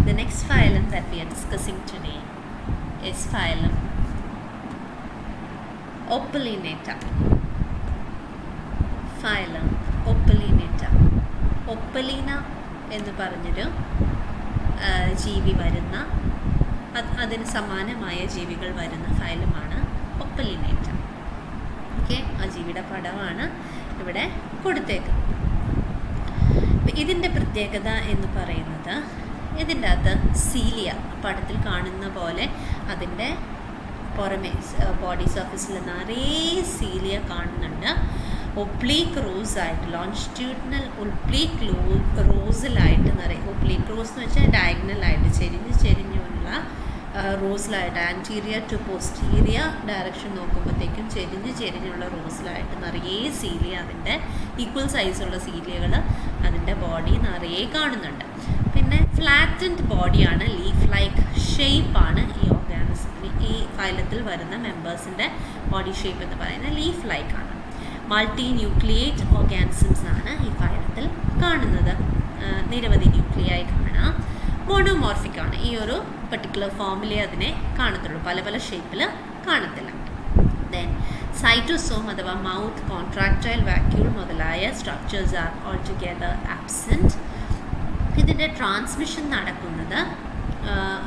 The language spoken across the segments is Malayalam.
The next phylum that we are discussing today is phylum Opalinator. Phylum Opalinator. ഒപ്പലീന എന്ന് പറഞ്ഞൊരു ജീവി വരുന്ന അതിന് സമാനമായ ജീവികൾ വരുന്ന ഫൈലമാണ് ഒപ്പലിനേറ്റ. ഓക്കെ, ആ ജീവിയുടെ പടമാണ് ഇവിടെ കൊടുത്തേക്കുന്നത്. ഇതിൻ്റെ പ്രത്യേകത എന്ന് പറയുന്നത് ഇതിൻ്റെ അകത്ത് സീലിയ പടത്തിൽ കാണുന്ന പോലെ അതിൻ്റെ പുറമെ ബോഡി സർഫസിൽ നിറയെ സീലിയ കാണുന്നുണ്ട്. ഒബ്ലീക്ക് റോസായിട്ട്, ലോൺജിറ്റ്യൂഡിനൽ ഒബ്ലീക്ക് റോസിലായിട്ട് നിറയെ, ഒബ്ലീക്ക് റോസ് എന്ന് വെച്ചാൽ ഡയഗണലായിട്ട് ചെരിഞ്ഞുള്ള റോസിലായിട്ട്, ആൻറ്റീരിയർ ടു പോസ്റ്റീരിയർ ഡയറക്ഷൻ നോക്കുമ്പോഴത്തേക്കും ചെരിഞ്ഞുള്ള റോസിലായിട്ട് നിറയെ സീലിയ, അതിൻ്റെ ഈക്വൽ സൈസുള്ള സീലിയകൾ അതിൻ്റെ ബോഡി നിറയെ കാണുന്നുണ്ട്. പിന്നെ ഫ്ലാറ്റൻഡ് ബോഡിയാണ്, ലീഫ് ലൈക്ക് ഷേപ്പാണ് ഈ ഓർഗാനിസത്തിന്, ഈ ഫൈലത്തിൽ വരുന്ന മെമ്പേഴ്സിൻ്റെ ബോഡി ഷേപ്പ് എന്ന് പറയുന്നത് ലീഫ് ലൈക്ക് ആണ്. മൾട്ടി ന്യൂക്ലിയേറ്റ് ഓർഗാനിസംസ് ആണ് ഈ ഫൈലത്തിൽ കാണുന്നത്. നിരവധി ന്യൂക്ലിയായി കാണാം. മോണോമോർഫിക് ആണ്, ഈ ഒരു പർട്ടിക്കുലർ ഫോമിലേ അതിനെ കാണത്തുള്ളൂ, പല പല ഷേപ്പിൽ കാണത്തില്ല. ദെൻ സൈറ്റോസോം അഥവാ മൗത്ത്, കോൺട്രാക്ടൈൽ വാക്യൂൾ മുതലായ structures are all together absent. ഇതിൻ്റെ ട്രാൻസ്മിഷൻ നടക്കുന്നത്,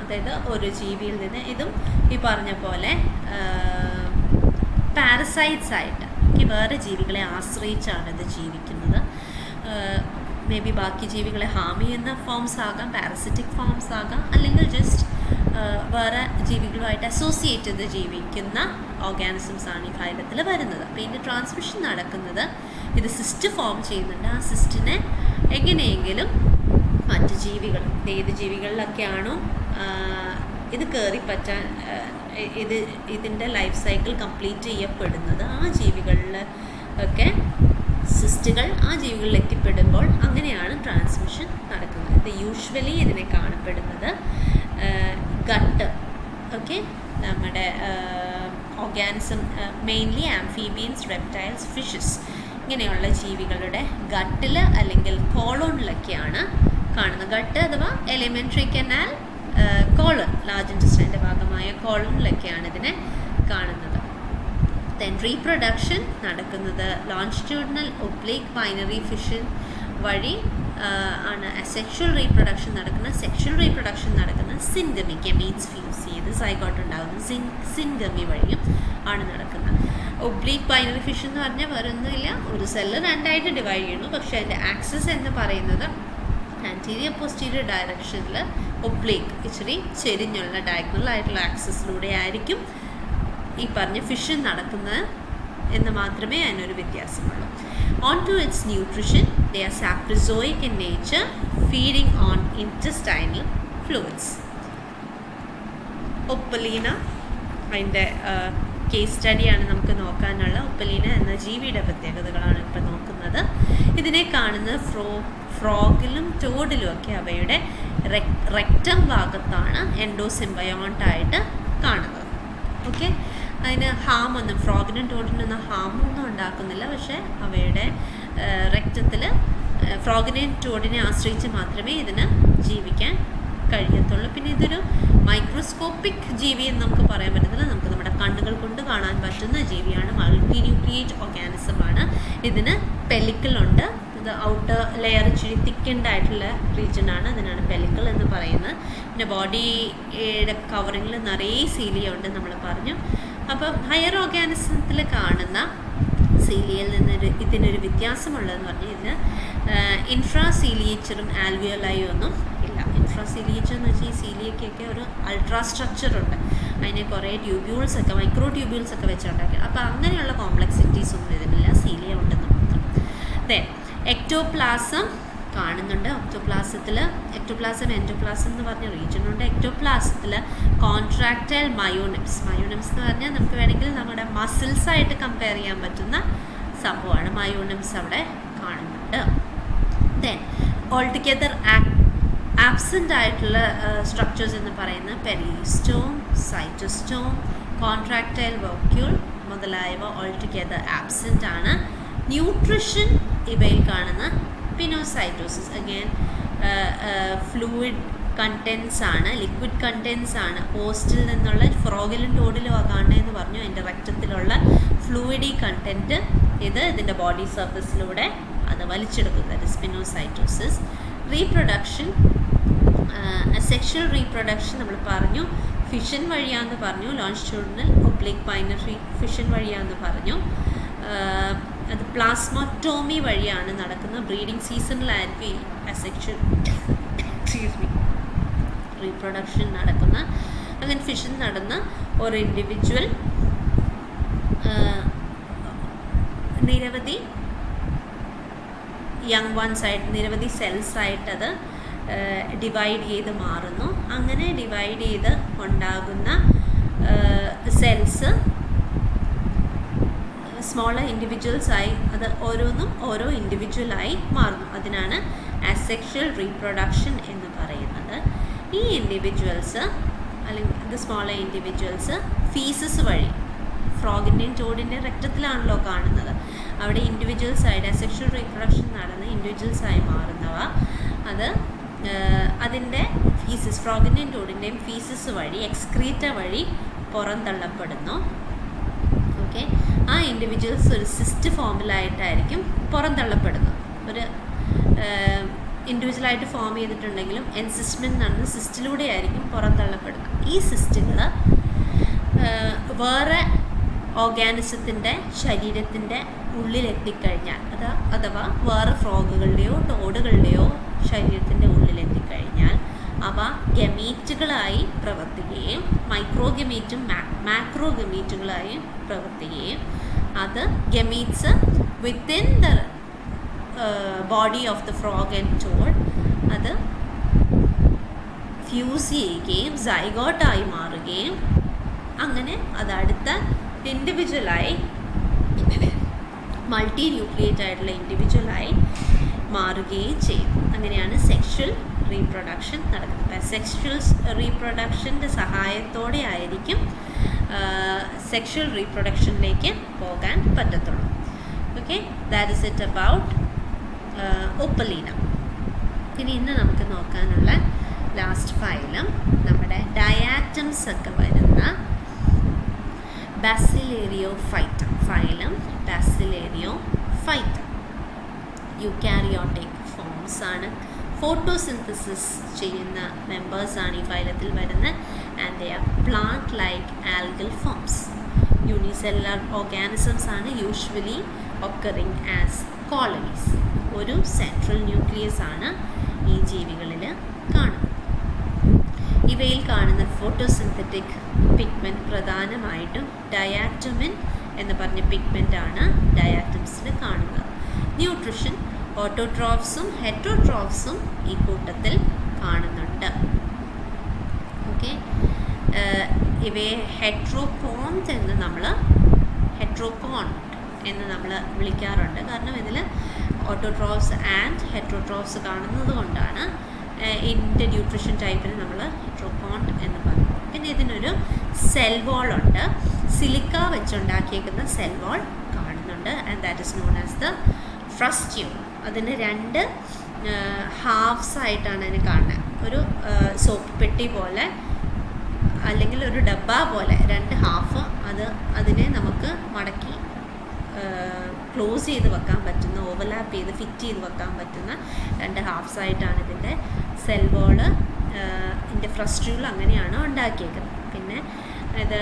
അതായത് ഒരു ജീവിയിൽ നിന്ന്, ഇതും ഈ പറഞ്ഞ പോലെ പാരസൈറ്റ്സ് ആയിട്ട് വേറെ ജീവികളെ ആശ്രയിച്ചാണ് ഇത് ജീവിക്കുന്നത്. മേ ബി ബാക്കി ജീവികളെ ഹാം ചെയ്യുന്ന ഫോംസ് ആകാം, പാരസിറ്റിക് ഫോംസ് ആകാം, അല്ലെങ്കിൽ ജസ്റ്റ് വേറെ ജീവികളുമായിട്ട് അസോസിയേറ്റ് ചെയ്ത് ജീവിക്കുന്ന ഓർഗാനിസംസ് ആണ് ഈ ഫൈലത്തിൽ വരുന്നത്. അപ്പോൾ ഇതിൻ്റെ ട്രാൻസ്മിഷൻ നടക്കുന്നത്, ഇത് സിസ്റ്റ് ഫോം ചെയ്യുന്നുണ്ട്. ആ സിസ്റ്റിനെ എങ്ങനെയെങ്കിലും മറ്റ് ജീവികൾ, ഏത് ജീവികളിലൊക്കെയാണോ ഇത് കയറിപ്പറ്റാൻ, ഇതിൻ്റെ ലൈഫ് സൈക്കിൾ കംപ്ലീറ്റ് ചെയ്യപ്പെടുന്നത്, ആ ജീവികളിൽ ഒക്കെ സിസ്റ്റുകൾ ആ ജീവികളിൽ എത്തിപ്പെടുമ്പോൾ അങ്ങനെയാണ് ട്രാൻസ്മിഷൻ നടക്കുന്നത്. ഇത് യൂഷ്വലി ഇതിനെ കാണപ്പെടുന്നത് ഗട്ട്, ഓക്കെ, നമ്മുടെ organism, mainly amphibians, reptiles, fishes, ഇങ്ങനെയുള്ള ജീവികളുടെ ഗട്ടിൽ അല്ലെങ്കിൽ കോളോണിലൊക്കെയാണ് കാണുന്നത്. ഗട്ട് അഥവാ എലിമെൻ്ററി കനാൽ, കോളൺ, ലാർജ് ഇൻറ്റസ്റ്റൈൻ്റെ ഭാഗമായ കോളണിലൊക്കെയാണ് ഇതിനെ കാണുന്നത്. ദെൻ റീപ്രൊഡക്ഷൻ നടക്കുന്നത് ലോൺജിറ്റ്യൂഡിനൽ ഒബ്ലീക്ക് ബൈനറി ഫിഷൻ വഴി ആണ്. സെക്ഷൽ റീപ്രൊഡക്ഷൻ നടക്കുന്നത്, സെക്ഷൽ റീപ്രൊഡക്ഷൻ നടക്കുന്നത് സിൻഗമി, ഗമീറ്റ്സ് ഫ്യൂസ് ചെയ്ത് സൈഗോട്ട് ഉണ്ടാകുന്ന സിൻഗമി വഴിയും ആണ് നടക്കുന്നത്. ഒബ്ലീക്ക് ബൈനറി ഫിഷൻ എന്ന് പറഞ്ഞാൽ വേറൊന്നുമില്ല, ഒരു സെല്ല് രണ്ടായിട്ട് ഡിവൈഡ് ചെയ്യുന്നു, പക്ഷേ അതിൻ്റെ ആക്സസ് എന്ന് പറയുന്നത് ആൻറ്റീരിയർ പോസ്റ്റീരിയർ ഡയറക്ഷനിൽ ഒബ്ലീക്ക്, ഇച്ചിരി ചെരിഞ്ഞുള്ള ഡയഗണലായിട്ടുള്ള ആക്സസിലൂടെ ആയിരിക്കും ഈ പറഞ്ഞ ഫിഷൻ നടക്കുന്നത് എന്ന് മാത്രമേ അതിനൊരു വ്യത്യാസമുള്ളൂ. On to its nutrition, they are saprozoic in nature, feeding on intestinal fluids. Opalina, അതിൻ്റെ കേസ് സ്റ്റഡിയാണ് നമുക്ക് നോക്കാനുള്ള. ഒപ്പലീന എന്ന ജീവിയുടെ പ്രത്യേകതകളാണ് ഇപ്പോൾ നോക്കുന്നത്. ഇതിനെ കാണുന്നത് ഫ്രോഗിലും ടോഡിലും ഒക്കെ അവയുടെ റെക്റ്റം ഭാഗത്താണ് എൻഡോസിംബയോണ്ടായിട്ട് കാണുന്നത്. ഓക്കെ, അതിന് ഹാമൊന്നും, ഫ്രോഗിനും ടോഡിനൊന്നും ഹാമൊന്നും ഉണ്ടാക്കുന്നില്ല, പക്ഷേ അവയുടെ റെക്റ്റത്തിൽ ഫ്രോഗിനെയും ടോഡിനെ ആശ്രയിച്ച് മാത്രമേ ഇതിന് ജീവിക്കാൻ കഴിയത്തുള്ളൂ. പിന്നെ ഇതൊരു മൈക്രോസ്കോപ്പിക് ജീവി എന്ന് നമുക്ക് പറയാൻ പറ്റത്തില്ല, നമുക്ക് നമ്മുടെ കണ്ണുകൾ കൊണ്ട് കാണാൻ പറ്റുന്ന ജീവിയാണ്. മൾട്ടി ന്യൂക്ലിയേറ്റ് ഓർഗാനിസമാണ്. ഇതിന് പെലിക്കിളുണ്ട്, ഇത് ഔട്ടർ ലെയർ ഇച്ചിരി തിക്കൻഡ് ആയിട്ടുള്ള റീജിയനാണ്, അതിനാണ് പെലിക്കിൾ എന്ന് പറയുന്നത്. പിന്നെ ബോഡിയുടെ കവറിങ്ങിൽ നിറയെ സീലിയ ഉണ്ട് നമ്മൾ പറഞ്ഞു. അപ്പം ഹയർ ഓർഗാനിസത്തിൽ കാണുന്ന സീലിയയിൽ നിന്ന് ഇതിനൊരു വ്യത്യാസമുള്ളതെന്ന് പറഞ്ഞാൽ ഇതിന് ഇൻട്രാസീലിയേച്ചറും ആൽവിയോലയും ഒന്നും ഇല്ല. ഇൻട്രാസീലിയേച്ചർ എന്ന് വെച്ചാൽ ഈ സീലിയക്കൊക്കെ ഒരു അൾട്രാ സ്ട്രക്ചറുണ്ട്, അതിനെ കുറേ ട്യൂബ്യൂൾസൊക്കെ, മൈക്രോ ട്യൂബ്യൂൾസൊക്കെ വെച്ചുണ്ടാക്കി. അപ്പോൾ അങ്ങനെയുള്ള കോംപ്ലക്സിറ്റീസ് ഒന്നും ഇതിനില്ല, സീലിയ ഉണ്ടെന്ന് മാത്രം. ദെൻ എക്ടോപ്ലാസം കാണുന്നുണ്ട്. എക്ടോപ്ലാസം എൻഡോപ്ലാസം എന്ന് പറഞ്ഞ റീജിയനുണ്ട്. എക്ടോപ്ലാസത്തിൽ കോൺട്രാക്ടൈൽ മയോണിംസ് എന്ന് പറഞ്ഞാൽ നമുക്ക് വേണമെങ്കിൽ നമ്മുടെ മസിൽസായിട്ട് കമ്പയർ ചെയ്യാൻ പറ്റുന്ന സംഭവമാണ്. മയോണിംസ് അവിടെ കാണുന്നുണ്ട്. ദെൻ ഓൾ ടുഗെദർ ആബ്സെൻ്റ് ആയിട്ടുള്ള സ്ട്രക്ചേഴ്സ് എന്ന് പറയുന്നത് പെരിസ്റ്റോം, സൈറ്റോസ്റ്റോം, കോൺട്രാക്ടൈൽ വാക്യൂൾ മുതലായവ ഓൾ ടുഗെദർ ആബ്സെൻ്റ് ആണ്. ന്യൂട്രിഷൻ ഇവയിൽ കാണുന്ന പിനോസൈറ്റോസിസ്, അഗൈൻ ഫ്ലൂയിഡ് കണ്ടൻസ് ആണ്, ലിക്വിഡ് കണ്ടൻസ് ആണ്. ഓസ്റ്റിൽ നിന്നുള്ള ഫ്രോഗിലും ടോഡിലും കാണുന്നതെന്ന് പറഞ്ഞു. അതിൻ്റെ റെക്റ്റത്തിലുള്ള ഫ്ലൂയിഡി കണ്ടൻറ്റ് ഇതിൻ്റെ ബോഡി സർഫസിലൂടെ അത് വലിച്ചെടുക്കുന്നത് സ്പിനോസൈറ്റോസിസ്. റീപ്രൊഡക്ഷൻ, സെക്ഷൽ റീപ്രൊഡക്ഷൻ നമ്മൾ പറഞ്ഞു ഫിഷൻ വഴിയാന്ന് പറഞ്ഞു. ലോഞ്ചിറ്റ്യൂഡിനൽ ഒബ്ലിക് ബൈനറി ഫിഷൻ വഴിയാന്ന് പറഞ്ഞു. അത് പ്ലാസ്മോട്ടോമി വഴിയാണ് നടക്കുന്നത്. ബ്രീഡിംഗ് സീസണിലായിരിക്കും ഈ അസെക്ഷൽ റീപ്രൊഡക്ഷൻ നടക്കുന്ന. അങ്ങനെ ഫിഷൻ നടന്ന് ഒരു ഇൻഡിവിജ്വൽ നിരവധി യങ് വൺസ് ആയിട്ട് നിരവധി സെൽസ് ആയിട്ട് അത് ഡിവൈഡ് ചെയ്ത് മാറുന്നു. അങ്ങനെ ഡിവൈഡ് ചെയ്ത് ഉണ്ടാകുന്ന സെൽസ് സ്മോളർ ഇൻഡിവിജ്വൽസായി അത് ഓരോന്നും ഓരോ ഇൻഡിവിജ്വലായി മാറുന്നു. അതിനാണ് അസെക്ഷൽ റീപ്രൊഡക്ഷൻ എന്ന് പറയുന്നത്. ഈ ഇൻഡിവിജ്വൽസ് അല്ലെങ്കിൽ ഇത് സ്മോളർ ഇൻഡിവിജ്വൽസ് ഫീസസ് വഴി ഫ്രോഗിൻ്റെയും ടോഡിൻ്റെയും രക്തത്തിലാണല്ലോ കാണുന്നത്. അവിടെ ഇൻഡിവിജ്വൽസായിട്ട് അസെക്ഷൽ റീപ്രൊഡക്ഷൻ നടന്ന് ഇൻഡിവിജ്വൽസായി മാറുന്നവ അത് അതിൻ്റെ ഫീസസ് ഫ്രോഗിൻ്റെയും ടോഡിൻ്റെയും ഫീസസ് വഴി എക്സ്ക്രീറ്റ വഴി പുറന്തള്ളപ്പെടുന്നു. ഓക്കെ, ആ ഇൻഡിവിജ്വൽസ് ഒരു സിസ്റ്റ് ഫോമിലായിട്ടായിരിക്കും പുറന്തള്ളപ്പെടുന്നത്. ഒരു ഇൻഡിവിജ്വലായിട്ട് ഫോം ചെയ്തിട്ടുണ്ടെങ്കിലും എൻസിസ്റ്റ്മെൻറ്റ് നടന്ന് സിസ്റ്റിലൂടെ ആയിരിക്കും പുറന്തള്ളപ്പെടുന്നത്. ഈ സിസ്റ്റുകൾ വേറെ ഓർഗാനിസത്തിൻ്റെ ശരീരത്തിൻ്റെ ഉള്ളിലെത്തിക്കഴിഞ്ഞാൽ അഥവാ വേറെ ഫ്രോഗുകളുടെയോ ടോഡുകളുടെയോ ശരീരത്തിൻ്റെ ഉള്ളിലെത്തിക്കഴിഞ്ഞാൽ അവ ഗമീറ്റുകളായി പ്രവർത്തിക്കുകയും മൈക്രോഗമീറ്റും മാക്രോഗമീറ്റുകളായും പ്രവർത്തിക്കുകയും അത് gametes within the body of the frog and toad അത് ഫ്യൂസ് ചെയ്യുകയും സൈഗോട്ടായി മാറുകയും അങ്ങനെ അത് അടുത്ത ഇൻഡിവിജ്വലായി മൾട്ടി ന്യൂക്ലിയേറ്റ് ആയിട്ടുള്ള ഇൻഡിവിജ്വലായി മാറുകയും ചെയ്യും. അങ്ങനെയാണ് സെക്ഷൽ റീപ്രൊഡക്ഷൻ നടക്കുന്നത്. സെക്ഷൽ റീപ്രൊഡക്ഷൻ്റെ സഹായത്തോടെ ആയിരിക്കും സെക്ഷൽ റീപ്രൊഡക്ഷനിലേക്ക് പോകാൻ പറ്റത്തുള്ളൂ. Okay, that is it about Opalina. ഇനി ഇന്ന് നമുക്ക് നോക്കാനുള്ള ലാസ്റ്റ് ഫൈലം നമ്മുടെ ഡയാറ്റംസ് ഒക്കെ വരുന്ന Bacillariophyta phylum. Bacillariophyta eukaryotic forms ആണ്. ഫോട്ടോസിന്തസിസ് ചെയ്യുന്ന മെമ്പേഴ്സാണ് ഈ ഫൈലത്തിൽ വരുന്നത്. And they are plant like algal forms. Unicellular organisms ആണ്. Usually occurring as colonies. ഒരു സെൻട്രൽ ന്യൂക്ലിയസ് ആണ് ഈ ജീവികളിൽ കാണുന്നത്. ഇവയിൽ കാണുന്ന ഫോട്ടോസിന്തറ്റിക് പിഗ്മെൻറ്റ് പ്രധാനമായിട്ടും ഡയാറ്റമിൻ എന്ന് പറഞ്ഞ പിഗ്മെൻ്റാണ് ഡയാറ്റംസിൽ കാണുന്നത്. ന്യൂട്രിഷൻ ഓട്ടോട്രോഫ്സും ഹെറ്ററോട്രോഫ്സും ഈ കൂട്ടത്തിൽ കാണുന്നുണ്ട്. ഓക്കെ, ഇവയെ ഹെട്രോപോണ്ട് എന്ന് നമ്മൾ വിളിക്കാറുണ്ട്. കാരണം ഇതിൽ ഓട്ടോട്രോഫ്സ് ആൻഡ് ഹെറ്ററോട്രോഫ്സ് കാണുന്നത് കൊണ്ടാണ് ഇതിൻ്റെ ന്യൂട്രിഷൻ ടൈപ്പിന് നമ്മൾ ഹെട്രോപോണ്ട് എന്ന് പറയും. പിന്നെ ഇതിനൊരു സെൽ വോൾ ഉണ്ട്. സിലിക്ക വെച്ചുണ്ടാക്കിയേക്കുന്ന സെൽ വോൾ കാണുന്നുണ്ട്. And that is known as the frustule. അതിന് രണ്ട് ഹാഫ്സ് ആയിട്ടാണ് അതിന് കാണുന്നത്. ഒരു സോപ്പ് പെട്ടി പോലെ അല്ലെങ്കിൽ ഒരു ഡബ്ബ പോലെ രണ്ട് ഹാഫ്. അതിനെ നമുക്ക് മടക്കി ക്ലോസ് ചെയ്ത് വെക്കാൻ പറ്റുന്ന, ഓവർലാപ്പ് ചെയ്ത് ഫിറ്റ് ചെയ്ത് വെക്കാൻ പറ്റുന്ന രണ്ട് ഹാഫ്സ് ആയിട്ടാണ് ഇതിൻ്റെ സെൽ വോള്. ഇതിൻ്റെ ഫ്രസ്റ്റ്യൂൾ അങ്ങനെയാണ് ഉണ്ടാക്കിയേക്കുന്നത്. പിന്നെ ഇത്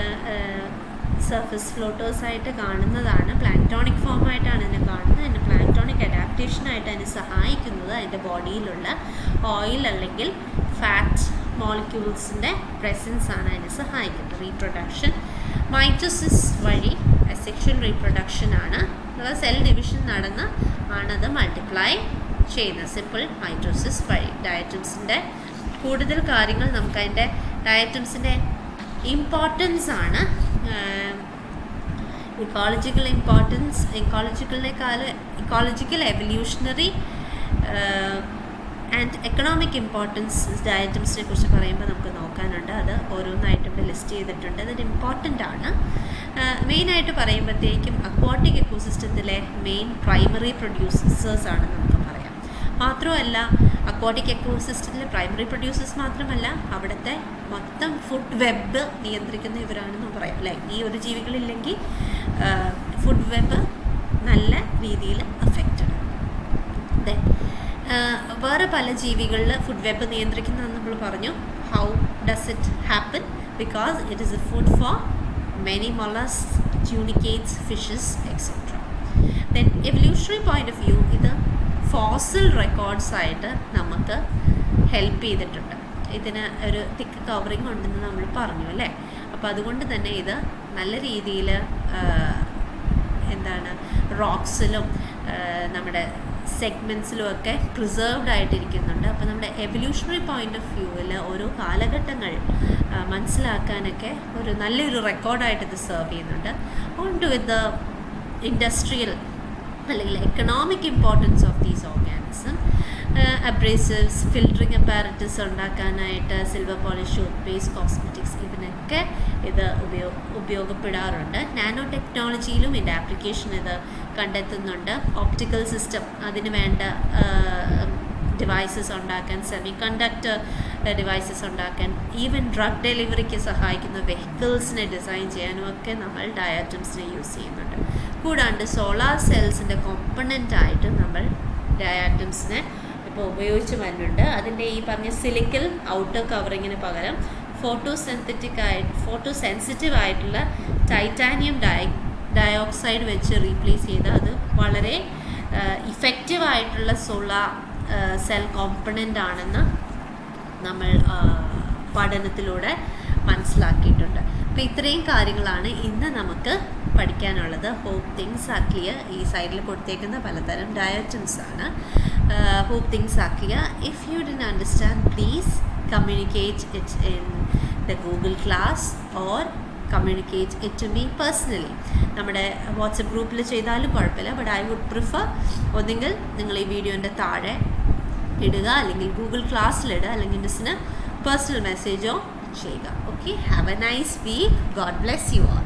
സർഫസ് ഫ്ലോട്ടേഴ്സായിട്ട് കാണുന്നതാണ്. പ്ലാങ്ക്ടോണിക് ഫോമായിട്ടാണ് ഇതിനെ കാണുന്നത്. അതിൻ്റെ പ്ലാങ്ക്ടോണിക് അഡാപ്റ്റേഷനായിട്ട് അതിനെ സഹായിക്കുന്നത് അതിൻ്റെ ബോഡിയിലുള്ള ഓയിൽ അല്ലെങ്കിൽ ഫാറ്റ് മോളിക്യൂൾസിൻ്റെ പ്രസൻസ് ആണ് അതിനെ സഹായിക്കുന്നത്. റീപ്രൊഡക്ഷൻ മൈറ്റോസിസ് വഴി അസെക്ഷൽ റീപ്രൊഡക്ഷൻ ആണ്. അഥവാ സെൽ ഡിവിഷൻ നടന്ന് ആണത് മൾട്ടിപ്ലൈ ചെയ്യുന്നത്. സിമ്പിൾ മൈറ്റോസിസ് വഴി. ഡയറ്റംസിൻ്റെ കൂടുതൽ കാര്യങ്ങൾ നമുക്ക് അതിൻ്റെ ഡയറ്റംസിൻ്റെ ഇമ്പോർട്ടൻസ് ആണ്. Ecological importance, ecological evolutionary and economic importance ഡയറ്റംസിനെ കുറിച്ച് പറയുമ്പോൾ നമുക്ക് നോക്കാനുണ്ട്. അത് ഓരോന്നായിട്ട് ഇവിടെ ലിസ്റ്റ് ചെയ്തിട്ടുണ്ട്. അതൊരു ഇമ്പോർട്ടൻ്റ് ആണ്. മെയിനായിട്ട് പറയുമ്പോഴത്തേക്കും അക്വാട്ടിക് എക്കോസിസ്റ്റത്തിലെ മെയിൻ പ്രൈമറി പ്രൊഡ്യൂസേഴ്സ് ആണെന്ന് നമുക്ക് പറയാം. മാത്രമല്ല അക്വാട്ടിക് എക്കോസിസ്റ്റത്തിലെ പ്രൈമറി പ്രൊഡ്യൂസേഴ്സ് മാത്രമല്ല, അവിടുത്തെ മൊത്തം ഫുഡ് വെബ് നിയന്ത്രിക്കുന്ന ഇവരാണെന്ന് പറയാം അല്ലേ. ഈ ഒരു ജീവികളില്ലെങ്കിൽ ഫുഡ് വെബ് നല്ല രീതിയിൽ അഫക്റ്റഡ് ആണ്. ദെൻ വേറെ പല ജീവികളിൽ ഫുഡ് വെബ് നിയന്ത്രിക്കുന്നതെന്ന് നമ്മൾ പറഞ്ഞു. How does it happen? Because it is A food for many mollusks, tunicates, fishes, etc. Then evolutionary point of view, ഇത് ഫോസിൽ റെക്കോർഡ്സ് ആയിട്ട് നമുക്ക് ഹെൽപ്പ് ചെയ്തിട്ടുണ്ട്. ഇതിന് ഒരു തിക്ക് കവറിങ് ഉണ്ടെന്ന് നമ്മൾ പറഞ്ഞു അല്ലേ. അപ്പോൾ അതുകൊണ്ട് തന്നെ ഇത് നല്ല രീതിയിൽ എന്താണ് റോക്സിലും നമ്മുടെ സെഗ്മെൻറ്റ്സിലും ഒക്കെ പ്രിസർവ്ഡ് ആയിട്ടിരിക്കുന്നുണ്ട്. അപ്പോൾ നമ്മുടെ എവല്യൂഷണറി പോയിൻ്റ് ഓഫ് വ്യൂവിൽ ഓരോ കാലഘട്ടങ്ങൾ മനസ്സിലാക്കാനൊക്കെ ഒരു നല്ലൊരു റെക്കോർഡായിട്ട് ഇത് സെർവ് ചെയ്യുന്നുണ്ട്. On to with the industrial അല്ലെങ്കിൽ economic importance of these organism, abrasives, filtering apparatus ഉണ്ടാക്കാനായിട്ട്, silver polish, toothpaste, cosmetics, ഇതിനൊക്കെ ഇത് ഉപയോഗപ്പെടാറുണ്ട്. നാനോ ടെക്നോളജിയിലും ഇതിൻ്റെ ആപ്ലിക്കേഷൻ ഇത് കണ്ടെത്തുന്നുണ്ട്. ഓപ്റ്റിക്കൽ സിസ്റ്റം, അതിന് വേണ്ട ഡിവൈസസ് ഉണ്ടാക്കാൻ, സെമി കണ്ടക്ടർ ഡിവൈസസ് ഉണ്ടാക്കാൻ, ഈവൻ ഡ്രഗ് ഡെലിവറിക്ക് സഹായിക്കുന്ന വെഹിക്കിൾസിനെ ഡിസൈൻ ചെയ്യാനും ഒക്കെ നമ്മൾ ഡയാറ്റംസിനെ യൂസ് ചെയ്യുന്നുണ്ട്. കൂടാണ്ട് സോളാർ സെൽസിൻ്റെ കോമ്പണൻ്റായിട്ട് നമ്മൾ ഡയാറ്റംസിനെ ഇപ്പോൾ ഉപയോഗിച്ച് വരുന്നുണ്ട്. അതിൻ്റെ ഈ പറഞ്ഞ സിലിക്കൽ ഔട്ടർ കവറിങ്ങിന് പകരം ഫോട്ടോ സെൻസിറ്റീവ് ആയിട്ടുള്ള ടൈറ്റാനിയം ഡയോക്സൈഡ് വെച്ച് റീപ്ലേസ് ചെയ്ത് അത് വളരെ ഇഫക്റ്റീവായിട്ടുള്ള സോളാർ സെൽ കോമ്പണൻ്റ് ആണെന്ന് നമ്മൾ പഠനത്തിലൂടെ മനസ്സിലാക്കിയിട്ടുണ്ട്. അപ്പോൾ ഇത്രയും കാര്യങ്ങളാണ് ഇന്ന് നമുക്ക് പഠിക്കാനുള്ളത്. Hope things are clear. ഈ സൈഡിൽ കൊടുത്തേക്കുന്ന പലതരം ഡയറ്റംസ് ആണ്. Hope things are clear. If you didn't understand, please communicate it in the Google class or communicate it to me personally. നമ്മുടെ വാട്സപ്പ് ഗ്രൂപ്പിൽ ചെയ്താലും കുഴപ്പമില്ല. ബട്ട് ഐ വുഡ് പ്രിഫർ ഒന്നെങ്കിൽ നിങ്ങൾ ഈ വീഡിയോൻ്റെ താഴെ ഇടുക, അല്ലെങ്കിൽ ഗൂഗിൾ ക്ലാസ്സിലിടുക, അല്ലെങ്കിൽ മിസ്സിന് പേഴ്സണൽ മെസ്സേജോ ചെയ്യുക. Okay, have a nice week. God bless you all.